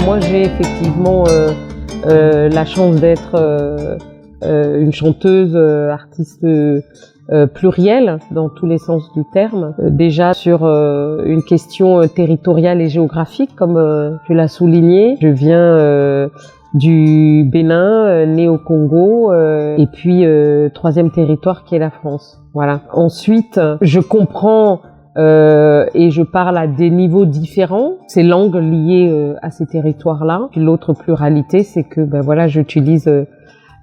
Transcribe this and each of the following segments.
Moi, j'ai effectivement la chance d'être une chanteuse, artiste plurielle dans tous les sens du terme. Déjà sur une question territoriale et géographique, comme tu l'as souligné. Je viens du Bénin, né au Congo, et puis troisième territoire qui est la France. Voilà. Ensuite, je comprends et je parle à des niveaux différents, ces langues liées à ces territoires-là. L'autre pluralité, c'est que voilà, j'utilise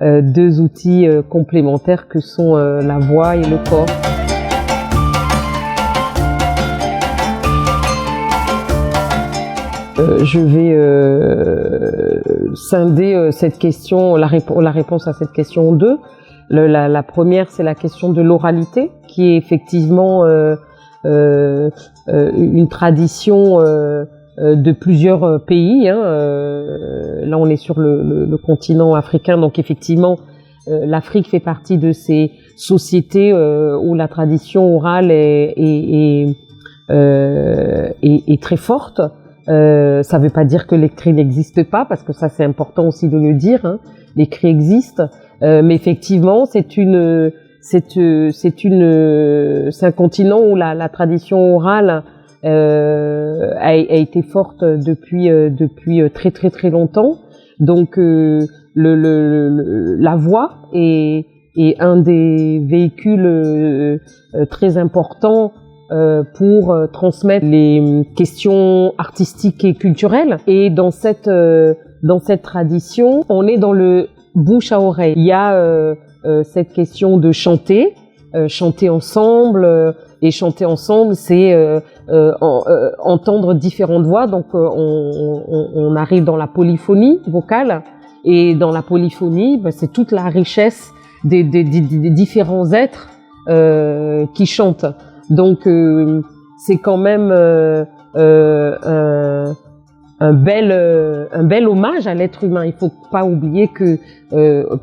deux outils complémentaires que sont la voix et le corps. Je vais scinder cette question, la réponse à cette question en deux. La première, c'est la question de l'oralité, qui est effectivement une tradition de plusieurs pays. Là, on est sur le continent africain, donc effectivement, l'Afrique fait partie de ces sociétés où la tradition orale est très forte. Ça ne veut pas dire que l'écrit n'existe pas, parce que ça, c'est important aussi de le dire. L'écrit existe, mais effectivement, c'est un continent où la tradition orale a été forte depuis très très très longtemps. Donc la voix est un des véhicules très importants pour transmettre les questions artistiques et culturelles. Et dans cette tradition, on est dans le bouche à oreille. Il y a cette question de chanter ensemble, et chanter ensemble, c'est entendre différentes voix. Donc on arrive dans la polyphonie vocale, et dans la polyphonie, c'est toute la richesse des différents êtres qui chantent. Donc c'est quand même un bel hommage à l'être humain. Il faut pas oublier que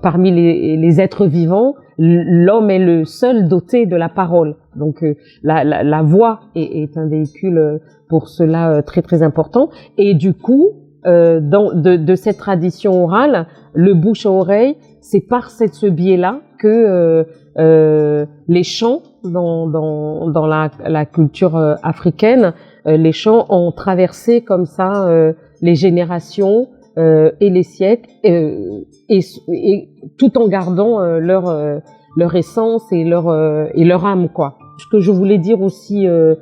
parmi les êtres vivants, l'homme est le seul doté de la parole. Donc la voix est un véhicule pour cela très très important. Et du coup, de cette tradition orale, le bouche à oreille, c'est par ce biais-là que les chants dans la culture africaine, les chants ont traversé comme ça les générations et les siècles, et tout en gardant leur essence et leur âme, quoi. Ce que je voulais dire aussi, il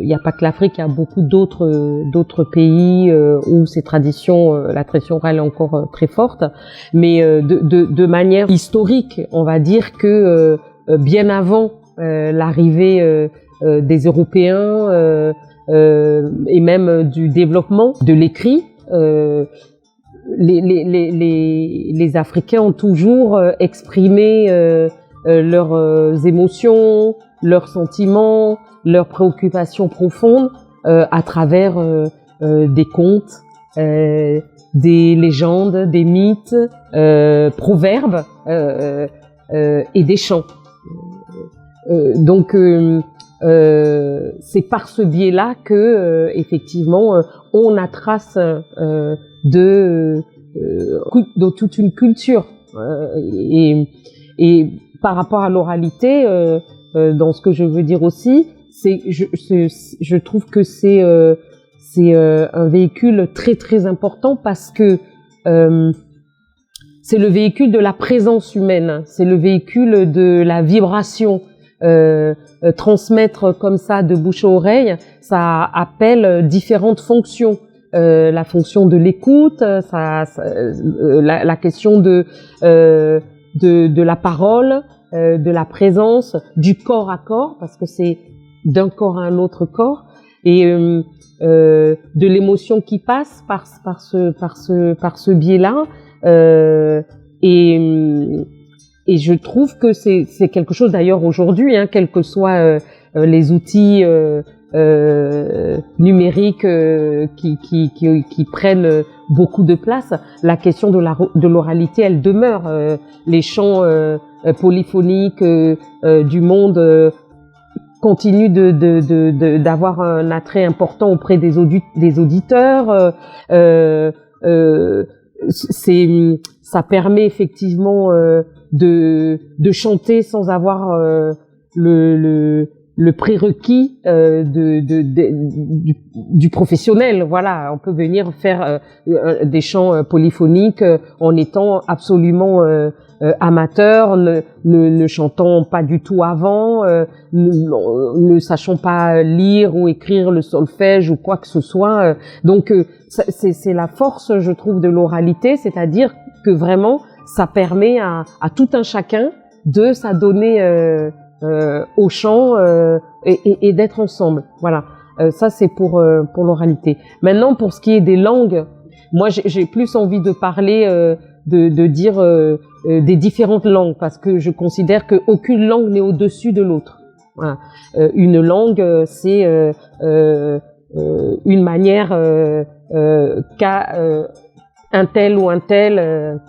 n'y a pas que l'Afrique, il y a beaucoup d'autres pays où ces traditions, la tradition orale est encore très forte, mais de manière historique, on va dire que bien avant l'arrivée des Européens et même du développement de l'écrit, les Africains ont toujours exprimé leurs émotions, leurs sentiments, leurs préoccupations profondes à travers des contes, des légendes, des mythes, proverbes et des chants. Donc c'est par ce biais-là que effectivement on a trace de toute une culture, et par rapport à l'oralité, dans ce que je veux dire aussi, je trouve que c'est un véhicule très très important, parce que c'est le véhicule de la présence humaine, c'est le véhicule de la vibration. Transmettre comme ça de bouche à oreille, ça appelle différentes fonctions. La fonction de l'écoute, la question de la parole, de la présence, du corps à corps, parce que c'est d'un corps à un autre corps, et de l'émotion qui passe par ce biais-là, et je trouve que c'est quelque chose d'ailleurs aujourd'hui, hein, quels que soient les outils numériques qui prennent beaucoup de place, la question de l'oralité, elle demeure. Les chants polyphoniques du monde continuent d'avoir un attrait important auprès des auditeurs. Ça permet effectivement de chanter sans avoir le prérequis du professionnel. Voilà, on peut venir faire des chants polyphoniques en étant absolument amateur, ne chantant pas du tout avant, ne sachant pas lire ou écrire le solfège ou quoi que ce soit. Donc c'est la force, je trouve, de l'oralité, c'est-à-dire que vraiment ça permet à tout un chacun de s'adonner au chant et d'être ensemble. Voilà, ça c'est pour l'oralité. Maintenant, pour ce qui est des langues, moi j'ai plus envie de parler de dire des différentes langues, parce que je considère qu'aucune langue n'est au-dessus de l'autre. Voilà. Une langue, c'est une manière qu'a un tel ou un tel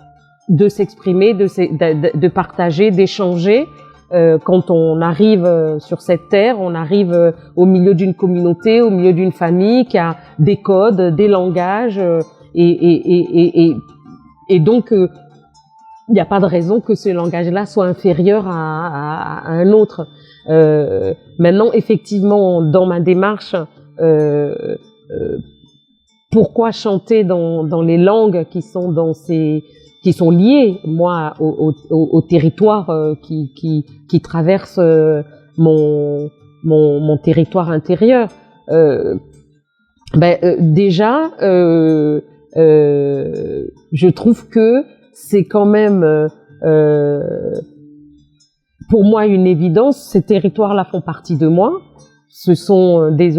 de s'exprimer, de partager, d'échanger. Quand on arrive sur cette terre, on arrive au milieu d'une communauté, au milieu d'une famille qui a des codes, des langages, et donc il n'y a pas de raison que ce langage-là soit inférieur à un autre. Maintenant, effectivement, dans ma démarche, pourquoi chanter dans les langues qui sont liées, moi, au territoire qui traverse mon territoire intérieur. Déjà, je trouve que c'est quand même pour moi une évidence. Ces territoires-là font partie de moi. Ce sont des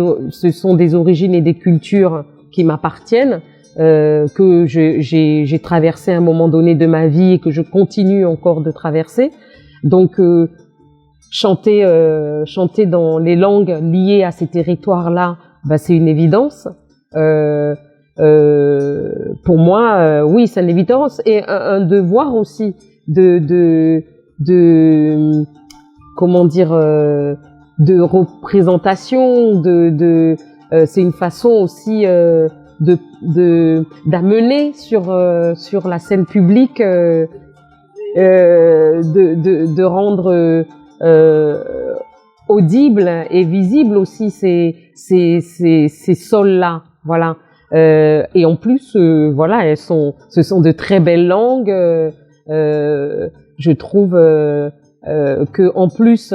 origines et des cultures qui m'appartiennent, que j'ai traversé à un moment donné de ma vie et que je continue encore de traverser. Donc chanter dans les langues liées à ces territoires-là, c'est une évidence. Pour moi, oui, c'est une évidence et un devoir aussi de comment dire, de représentation, c'est une façon aussi d'amener sur la scène publique, de rendre audible et visible aussi ces sols-là. Voilà. Et en plus, voilà, ce sont de très belles langues. Je trouve que en plus,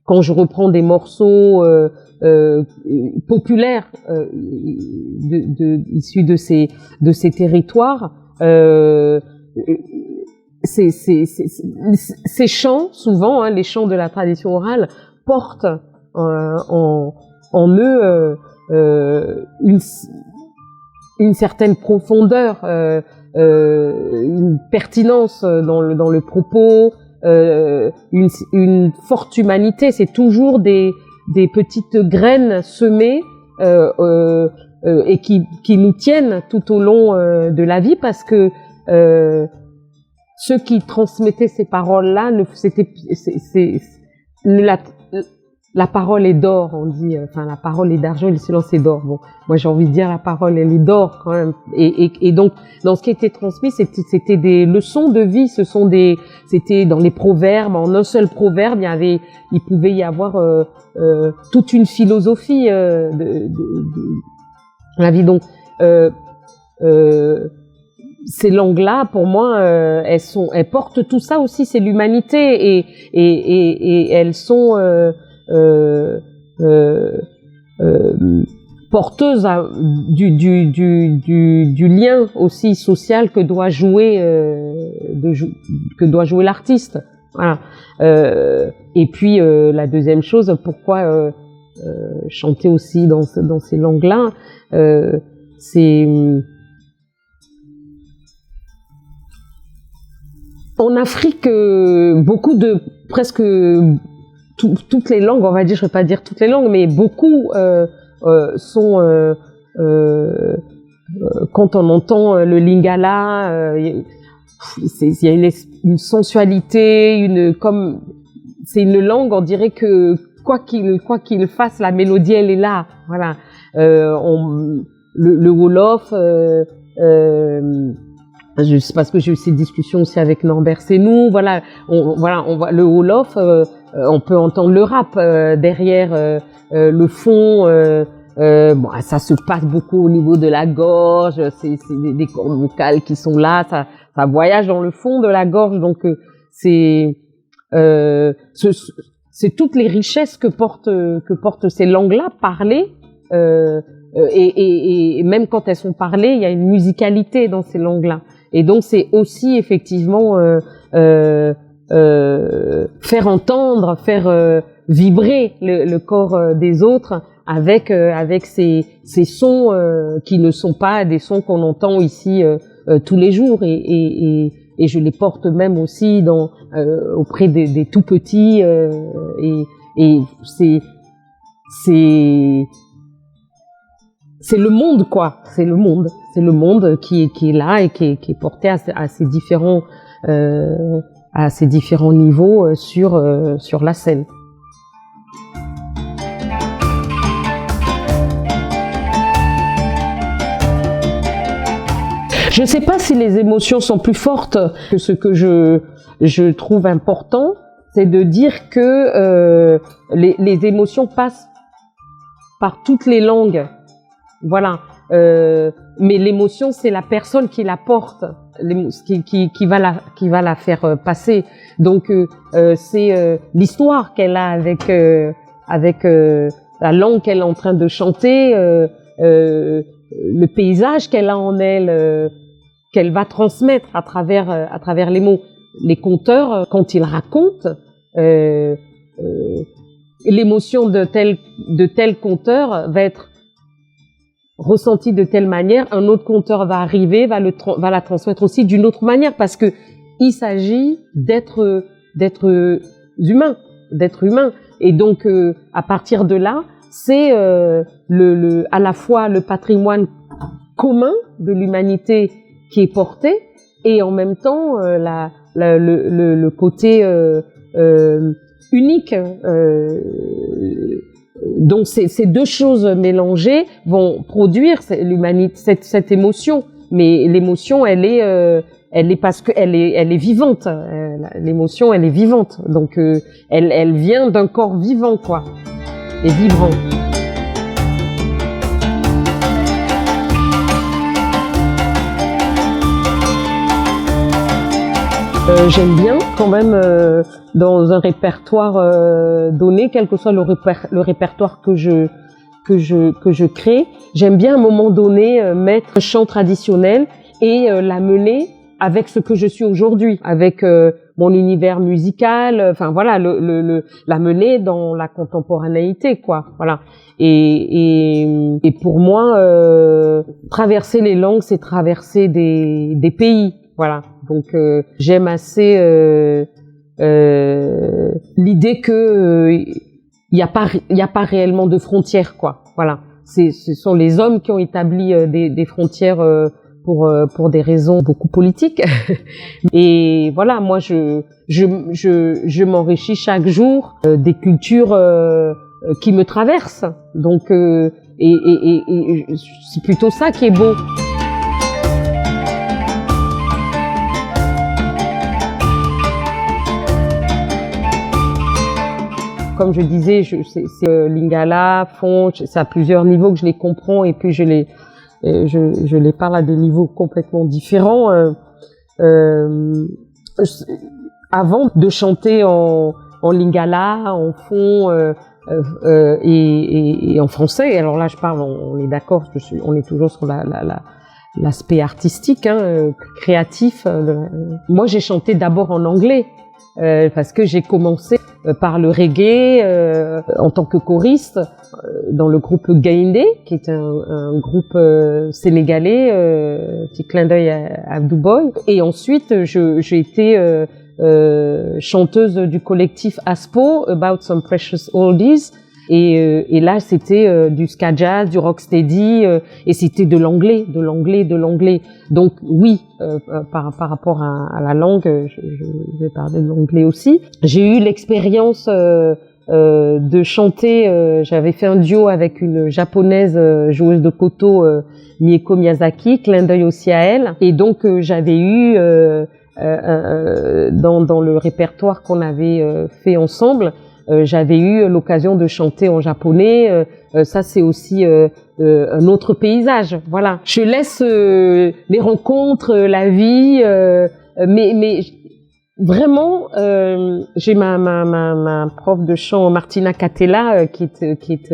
quand je reprends des morceaux populaires issus de ces territoires, ces chants, souvent, les chants de la tradition orale, portent en eux une certaine profondeur, une pertinence dans le propos, une forte humanité. C'est toujours des petites graines semées et qui nous tiennent tout au long de la vie, parce que ceux qui transmettaient ces paroles-là, la parole est d'or, on dit. Enfin, la parole est d'argent et le silence est d'or. Bon, moi j'ai envie de dire la parole, elle est d'or quand même. Et donc, dans ce qui était transmis, c'était des leçons de vie. C'était dans les proverbes. En un seul proverbe, il pouvait y avoir toute une philosophie de la vie. Donc, ces langues-là, pour moi, elles portent tout ça aussi. C'est l'humanité et elles sont porteuse du lien aussi social que doit jouer l'artiste. Voilà. Et puis la deuxième chose, pourquoi chanter aussi dans ces langues-là, c'est En Afrique, presque toutes les langues, on va dire, je ne vais pas dire toutes les langues, mais beaucoup sont, quand on entend le lingala, il y a une sensualité, c'est une langue, on dirait que quoi qu'il fasse, la mélodie elle est là, voilà. Le Wolof, parce que j'ai eu ces discussions aussi avec Norbert Senou, voilà, on voit le Wolof, on peut entendre le rap derrière le fond. Bon, ça se passe beaucoup au niveau de la gorge, c'est des cordes vocales qui sont là, ça voyage dans le fond de la gorge, donc c'est toutes les richesses que portent ces langues-là parlées, et même quand elles sont parlées, il y a une musicalité dans ces langues-là, et donc c'est aussi effectivement faire entendre, faire vibrer le corps des autres avec ces sons qui ne sont pas des sons qu'on entend ici tous les jours, et je les porte même aussi auprès des tout petits, et c'est le monde, quoi, c'est le monde qui est là et qui est porté à ces différents niveaux sur la scène. Je ne sais pas si les émotions sont plus fortes que ce que je trouve important, c'est de dire que les émotions passent par toutes les langues, voilà. Mais l'émotion, c'est la personne qui la porte, qui va la faire passer. Donc c'est l'histoire qu'elle a avec la langue qu'elle est en train de chanter, le paysage qu'elle a en elle, qu'elle va transmettre à travers les mots. Les conteurs, quand ils racontent, l'émotion de tel conteur va être ressentie de telle manière, un autre conteur va arriver, va la transmettre aussi d'une autre manière, parce que il s'agit d'être humain, et donc à partir de là, c'est à la fois le patrimoine commun de l'humanité qui est porté, et en même temps le côté unique. Donc ces deux choses mélangées vont produire cette émotion, mais l'émotion elle est parce que elle est vivante. L'émotion elle est vivante, donc elle vient d'un corps vivant, quoi, et vibrant. J'aime bien quand même dans un répertoire donné, quel que soit le répertoire que je crée, j'aime bien à un moment donné mettre un chant traditionnel et l'amener avec ce que je suis aujourd'hui, avec mon univers musical, enfin voilà, l'amener dans la contemporanéité, quoi, voilà. Et pour moi, traverser les langues, c'est traverser des pays, voilà. Donc j'aime assez l'idée que il y a pas réellement de frontières, quoi. Voilà, ce sont les hommes qui ont établi des frontières pour des raisons beaucoup politiques. Et voilà, moi je m'enrichis chaque jour des cultures qui me traversent. Donc et c'est plutôt ça qui est beau. Comme je disais, c'est lingala, fon, c'est à plusieurs niveaux que je les comprends, et puis je les parle à des niveaux complètement différents. Avant de chanter en lingala, en fon et en français, alors là je parle, on est d'accord, on est toujours sur l'aspect artistique, créatif. Moi j'ai chanté d'abord en anglais. parce que j'ai commencé par le reggae en tant que choriste dans le groupe Gaïndé, qui est un groupe sénégalais, petit clin d'œil à Abdou Boy. Et ensuite, j'ai été chanteuse du collectif Aspo, About Some Precious Oldies. Et là, c'était du ska jazz, du rocksteady, et c'était de l'anglais. Donc oui, par rapport à la langue, je vais parler de l'anglais aussi. J'ai eu l'expérience de chanter. J'avais fait un duo avec une japonaise joueuse de koto, Mieko Miyazaki, clin d'œil aussi à elle. Et donc j'avais eu dans le répertoire qu'on avait fait ensemble. J'avais eu l'occasion de chanter en japonais. Ça, c'est aussi un autre paysage. Voilà. Je laisse les rencontres, la vie, mais vraiment, j'ai ma prof de chant Martina Catella qui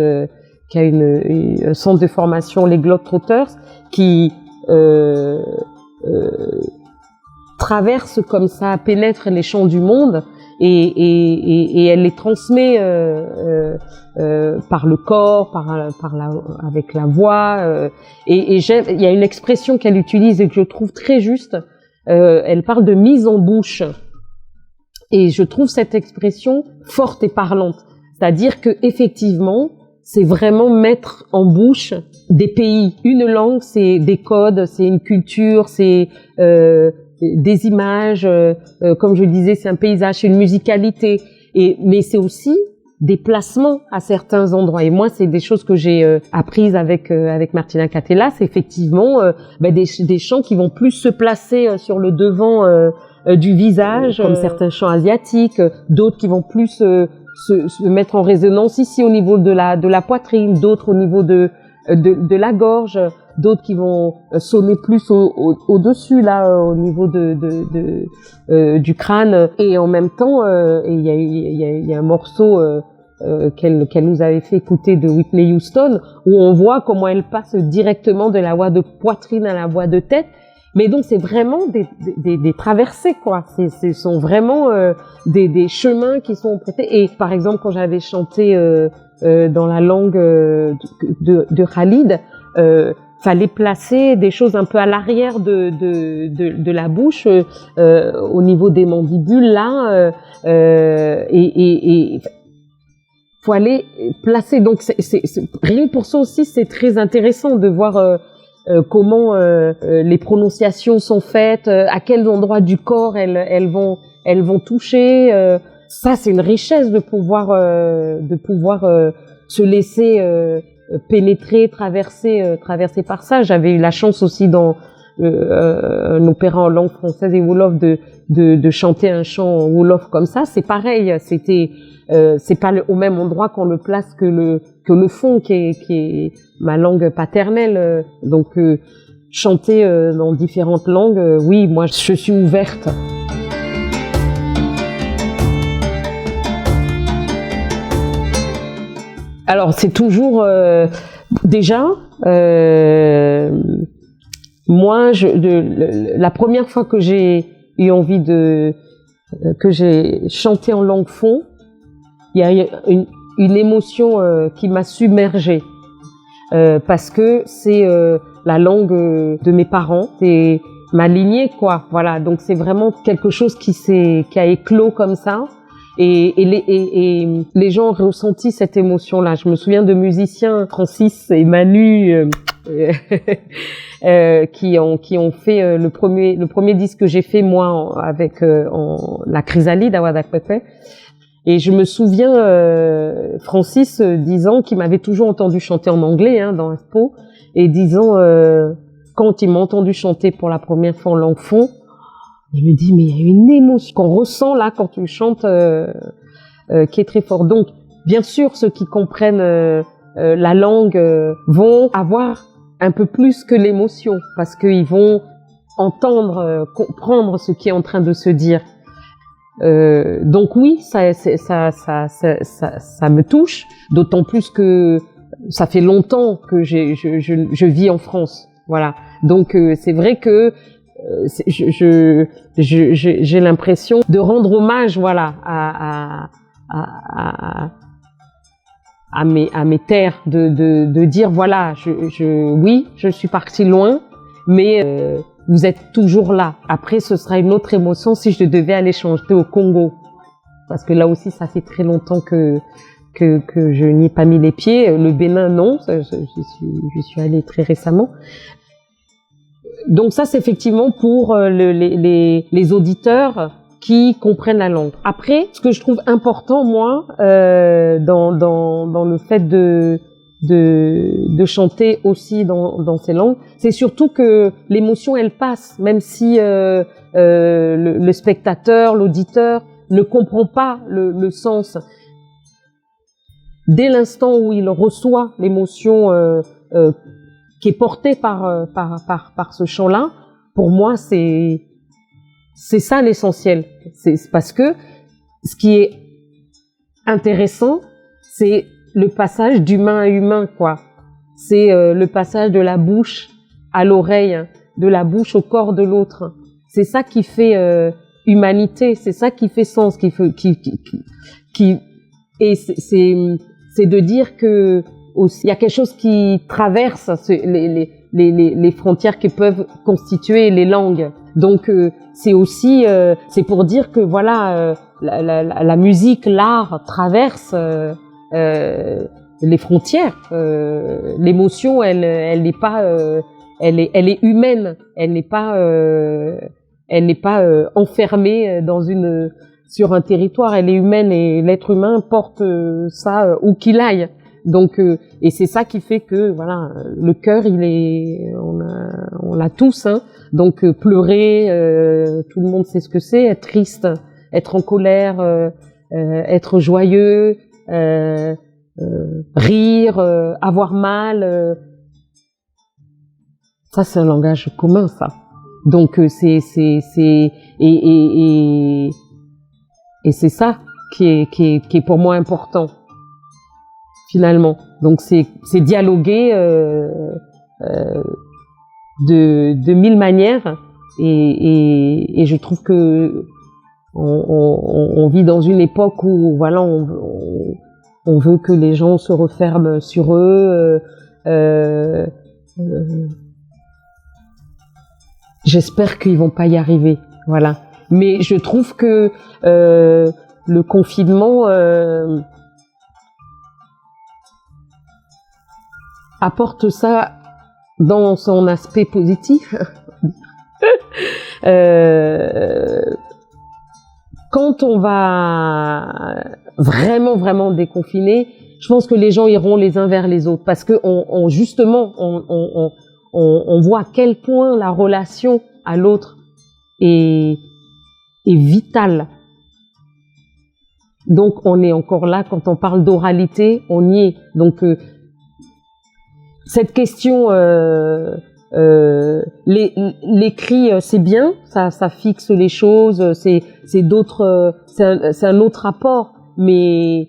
a un centre de formation les Globetrotters qui traverse comme ça, pénètre les chants du monde. Et elle les transmet par le corps, avec la voix. Et il y a une expression qu'elle utilise et que je trouve très juste. Elle parle de mise en bouche. Et je trouve cette expression forte et parlante. C'est-à-dire que effectivement, c'est vraiment mettre en bouche des pays. Une langue, c'est des codes, c'est une culture, c'est des images, comme je disais, c'est un paysage, c'est une musicalité, mais c'est aussi des placements à certains endroits. Et moi, c'est des choses que j'ai apprises avec Martina Catella, c'est effectivement des chants qui vont plus se placer sur le devant du visage, comme certains chants asiatiques, d'autres qui vont plus se mettre en résonance ici au niveau de la poitrine, d'autres au niveau de la gorge, d'autres qui vont sonner plus au-dessus là au niveau du crâne. Et en même temps, il y a un morceau qu'elle nous avait fait écouter de Whitney Houston où on voit comment elle passe directement de la voix de poitrine à la voix de tête. Mais donc c'est vraiment des traversées quoi. Ce sont vraiment des chemins qui sont prêtés. Et par exemple quand j'avais chanté dans la langue de Khalid, fallait placer des choses un peu à l'arrière de la bouche, au niveau des mandibules là, et faut aller placer. Donc rien que pour ça aussi c'est très intéressant de voir comment les prononciations sont faites, à quels endroits du corps elles vont toucher. Ça c'est une richesse de pouvoir se laisser pénétrer, traverser par ça. J'avais eu la chance aussi dans un opéra en langue française et wolof de chanter un chant en wolof comme ça. C'est pareil, c'est pas au même endroit qu'on le place que le fond qui est ma langue paternelle. Donc chanter dans différentes langues, oui, moi je suis ouverte. Alors c'est toujours déjà moi la première fois que j'ai eu envie que j'ai chanté en langue fon, il y a une émotion qui m'a submergée parce que c'est la langue de mes parents, c'est ma lignée quoi. Voilà, donc c'est vraiment quelque chose qui a éclos comme ça. Et les gens ont ressenti cette émotion-là. Je me souviens de musiciens, Francis et Manu, qui ont fait le premier disque que j'ai fait moi avec la chrysalide à Wadakpepe. Et je me souviens Francis disant qu'il m'avait toujours entendu chanter en anglais dans Aspo, et disant quand il m'a entendu chanter pour la première fois en langue fon, il me dit mais il y a une émotion qu'on ressent là quand tu chantes qui est très fort. Donc bien sûr ceux qui comprennent la langue vont avoir un peu plus que l'émotion parce qu'ils vont entendre, comprendre ce qui est en train de se dire. Donc oui, ça me touche, d'autant plus que ça fait longtemps que je vis en France. Voilà. Donc c'est vrai que j'ai l'impression de rendre hommage, voilà, à mes terres, de dire voilà, oui, je suis partie loin, mais vous êtes toujours là. Après, ce sera une autre émotion si je devais aller chanter au Congo, parce que là aussi, ça fait très longtemps que je n'y ai pas mis les pieds. Le Bénin, non, j'y suis allée très récemment. Donc ça, c'est effectivement pour les auditeurs qui comprennent la langue. Après, ce que je trouve important, moi, dans le fait de chanter aussi dans ces langues, c'est surtout que l'émotion, elle passe, même si le spectateur, l'auditeur ne comprend pas le sens. Dès l'instant où il reçoit l'émotion qui est portée par ce chant-là, pour moi, c'est ça l'essentiel. C'est parce que ce qui est intéressant, c'est le passage d'humain à humain, quoi. C'est le passage de la bouche à l'oreille, de la bouche au corps de l'autre. C'est ça qui fait humanité, c'est ça qui fait sens, et c'est de dire que aussi, il y a quelque chose qui traverse les frontières qui peuvent constituer les langues. Donc c'est aussi c'est pour dire que voilà la musique, l'art traverse les frontières. L'émotion, elle n'est pas elle est humaine. Elle n'est pas enfermée sur un territoire. Elle est humaine et l'être humain porte ça où qu'il aille. Donc et c'est ça qui fait que voilà, le cœur, on l'a tous, hein. Donc pleurer, tout le monde sait ce que c'est, être triste, être en colère, être joyeux, rire, avoir mal, ça c'est un langage commun, ça. Donc c'est et c'est ça qui est pour moi important. Finalement, donc c'est dialoguer de mille manières et je trouve que on vit dans une époque où voilà on veut que les gens se referment sur eux. J'espère qu'ils vont pas y arriver, voilà. Mais je trouve que le confinement apporte ça dans son aspect positif. Quand on va vraiment déconfiner, je pense que les gens iront les uns vers les autres parce que justement on voit à quel point la relation à l'autre est vitale. Donc on est encore là quand on parle d'oralité, on y est. Donc cette question, l'écrit, c'est bien, ça fixe les choses, c'est un autre rapport, mais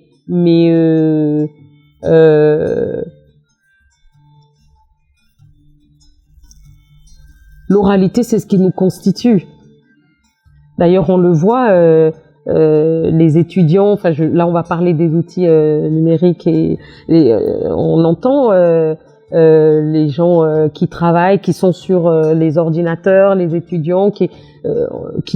l'oralité, c'est ce qui nous constitue. D'ailleurs, on le voit, les étudiants, enfin, là, on va parler des outils numériques et on entend les gens qui travaillent, qui sont sur les ordinateurs, les étudiants qui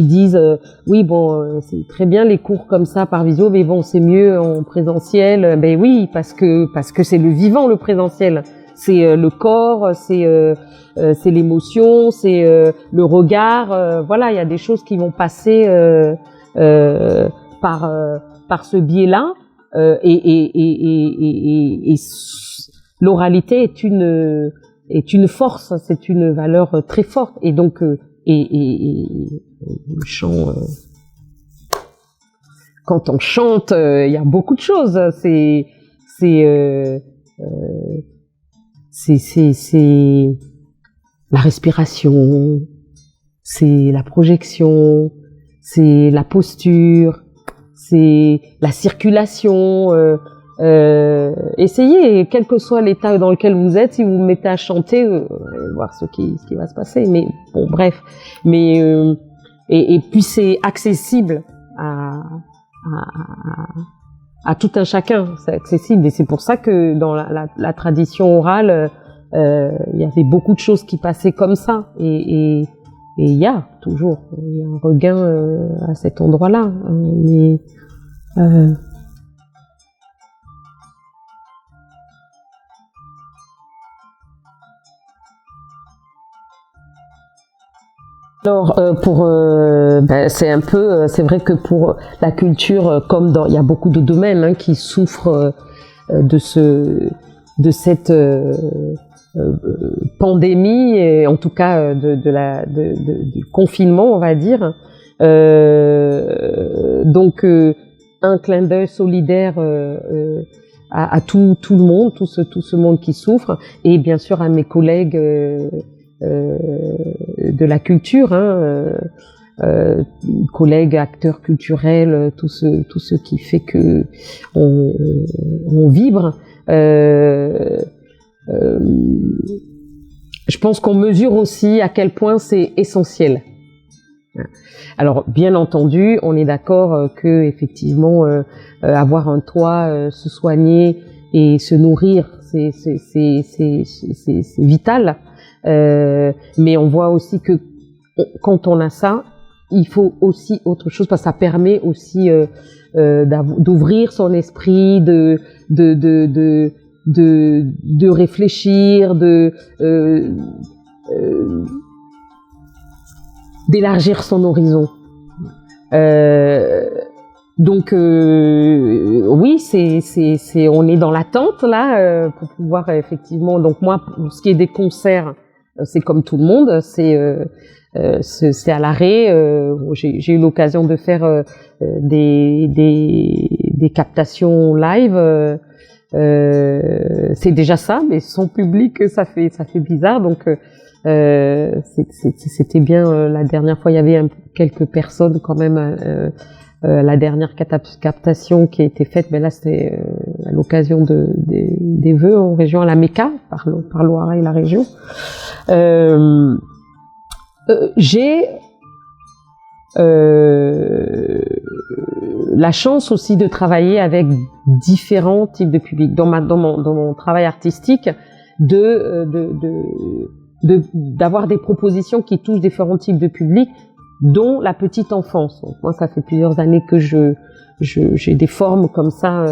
disent oui bon c'est très bien les cours comme ça par visio, mais bon c'est mieux en présentiel. Ben oui parce que c'est le vivant, le présentiel, c'est le corps, c'est l'émotion, c'est le regard. Voilà, il y a des choses qui vont passer par ce biais-là et l'oralité est une force, c'est une valeur très forte et donc le chant, quand on chante, il y a beaucoup de choses. C'est la respiration, c'est la projection, c'est la posture, c'est la circulation. essayez, et quel que soit l'état dans lequel vous êtes, si vous vous mettez à chanter, voir ce qui va se passer. Mais bon, bref. Mais et puis c'est accessible à tout un chacun. C'est accessible, et c'est pour ça que dans la tradition orale, il y avait beaucoup de choses qui passaient comme ça. Et il y a toujours un regain à cet endroit-là. Mais alors c'est un peu, c'est vrai que pour la culture, comme il y a beaucoup de domaines qui souffrent de cette pandémie, et en tout cas du confinement, on va dire. Donc un clin d'œil solidaire à tout le monde, tout ce monde qui souffre, et bien sûr à mes collègues de la culture, collègues, acteurs culturels, tout ce qui fait que on vibre. Je pense qu'on mesure aussi à quel point c'est essentiel. Alors, bien entendu, on est d'accord que effectivement, avoir un toit, se soigner et se nourrir, c'est vital. Mais on voit aussi que quand on a ça, il faut aussi autre chose, parce que ça permet aussi d'ouvrir son esprit, de réfléchir, d'élargir son horizon. Donc oui, on est dans l'attente là pour pouvoir effectivement. Donc moi, pour ce qui est des concerts, c'est comme tout le monde, c'est à l'arrêt. J'ai eu l'occasion de faire des captations live. C'est déjà ça, mais sans public, ça fait bizarre. Donc c'était bien. La dernière fois, il y avait quelques personnes quand même. La dernière captation qui a été faite, mais là c'était à l'occasion des vœux en région, à la Mecca, par l'Ouara et la région. J'ai la chance aussi de travailler avec différents types de publics dans mon travail artistique, d'avoir des propositions qui touchent différents types de publics, dont la petite enfance. Donc moi, ça fait plusieurs années que j'ai des formes comme ça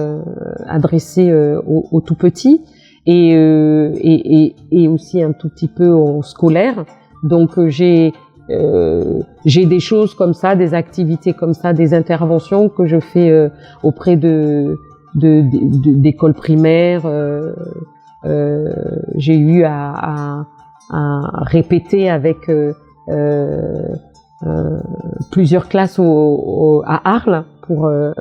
adressées aux tout petits, et aussi un tout petit peu aux scolaires. Donc j'ai des choses comme ça, des activités comme ça, des interventions que je fais auprès d'écoles primaires. J'ai eu à répéter avec plusieurs classes à Arles pour un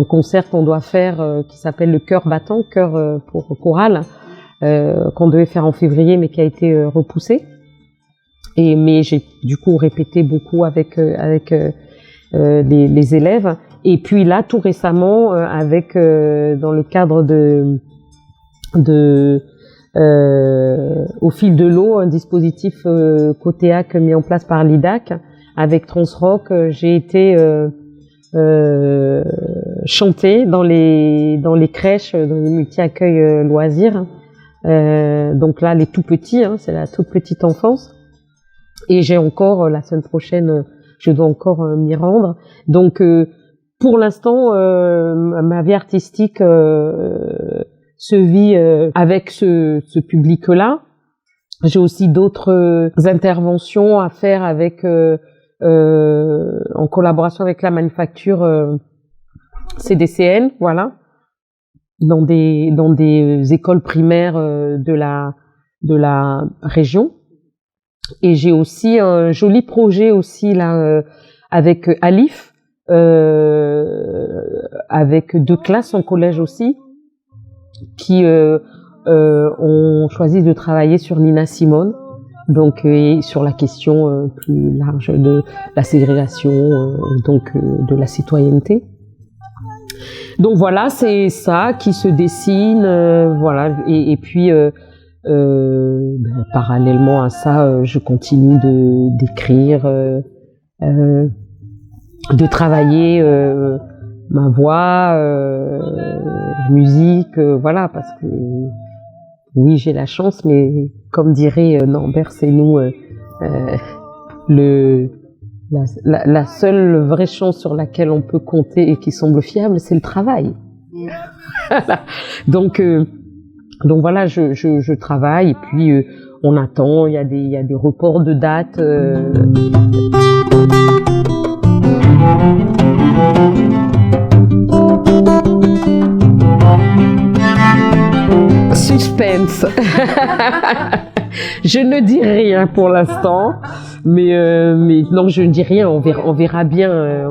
concert qu'on doit faire qui s'appelle le Chœur battant, chœur pour chorale, qu'on devait faire en février mais qui a été repoussé. Mais j'ai du coup répété beaucoup avec les élèves. Et puis là, tout récemment, avec dans le cadre au fil de l'eau, un dispositif Cotéac mis en place par l'IDAC avec Transrock, j'ai été chanter dans les crèches, dans les multi-accueils loisirs. Donc là, les tout petits, c'est la toute petite enfance. Et j'ai encore la semaine prochaine, je dois encore m'y rendre. Donc pour l'instant, ma vie artistique se vit avec ce public-là. J'ai aussi d'autres interventions à faire avec en collaboration avec la manufacture CDCN, voilà, dans des écoles primaires de la région. Et j'ai aussi un joli projet aussi là avec Alif, avec 2 classes en collège aussi, qui ont choisi de travailler sur Nina Simone, donc sur la question plus large de la ségrégation, donc de la citoyenneté. Donc voilà, c'est ça qui se dessine, voilà. Et puis parallèlement à ça, je continue d'écrire, de travailler ma voix, musique, voilà, parce que oui, j'ai la chance, mais comme dirait Norbert, c'est nous la seule vraie chance sur laquelle on peut compter et qui semble fiable, c'est le travail. donc voilà, je travaille et puis on attend. Il y a des reports de date. Suspense. Je ne dis rien pour l'instant, mais non, je ne dis rien. On verra bien,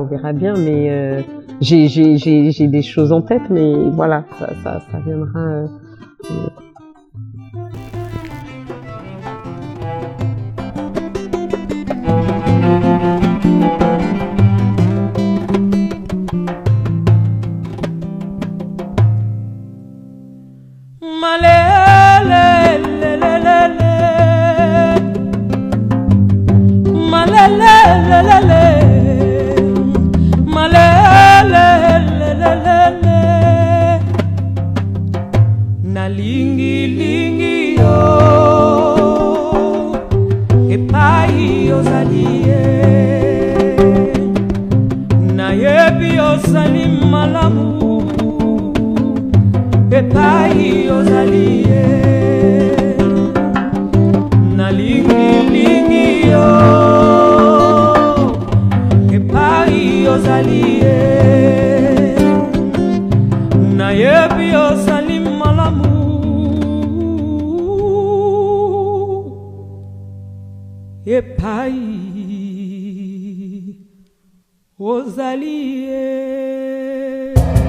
Mais j'ai des choses en tête, mais voilà, ça viendra. Nalingi yo epai ozalie nayebi osali malamu epai ozalie nalingi yo epai ozalie nayebi osali malamu epai ozalie